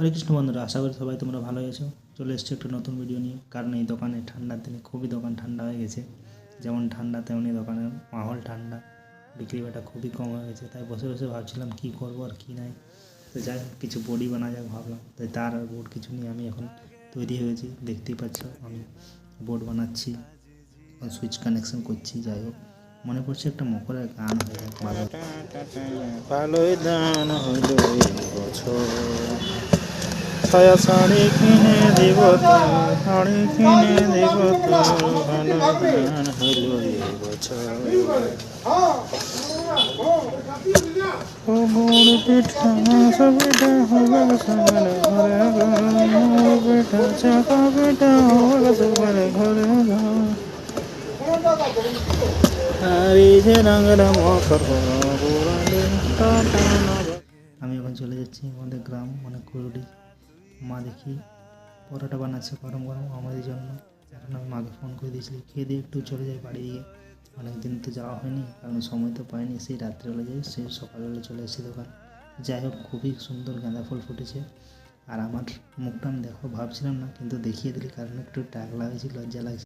হরে কৃষ্ণ বন্ধুরা, আশা করি সবাই তোমরা ভালো আছো। চলে এসেছো একটা নতুন ভিডিও নিয়ে। কারণ এই দোকানে ঠান্ডার দিনে খুবই দোকান ঠান্ডা হয়ে গেছে। যেমন ঠান্ডা তেমনি দোকানের মাহল ঠান্ডা, বিক্রি বাটা খুবই কম হয়ে গেছে। তাই বসে বসে ভাবছিলাম কী করবো আর কী নাই। তো যাই হোক, কিছু বডি বানা যাক ভাবলাম। তাই তার আর বোর্ড কিছু নিয়ে আমি এখন তৈরি হয়েছি। দেখতেই পাচ্ছ আমি বোর্ড বানাচ্ছি, সুইচ কানেকশন করছি। যাই হোক, মনে পড়ছে একটা মকরের গান হয়ে যাক ভালো। ভালোই দান হইল এই বছর, ছায়া শাড়ি কিনে দিব তোর, শাড়ি কিনে দিব তোর, ভালোই দান হইল এই বছর। ও মোর পিঠা সবিটা হবে সবার ঘরে ঘরে, মোর পিঠা চাকা পিঠা হবে সবার ঘরে ঘরে। আমি এখন চলে যাচ্ছি আমাদের গ্রাম, মানে কুরুডি। মা দেখি পরোটা বানাচ্ছে গরম গরম আমাদের জন্য। এখন আমি মাকে ফোন করে দিয়েছিলি, খেয়ে দিয়ে একটু চলে যাই বাড়ি দিয়ে। অনেকদিন তো যাওয়া হয়নি, কারণ সময় তো পাইনি। সেই রাত্রেবেলা যাই, সেই সকালবেলা চলে এসেছি দোকান। যাই হোক, খুবই সুন্দর গাঁদা ফুল ফুটেছে। আর আমার মুখটা আমি দেখো ভাবছিলাম না, কিন্তু দেখিয়ে দিলি কারণ একটু টাক লাগছে, লজ্জা লাগছে।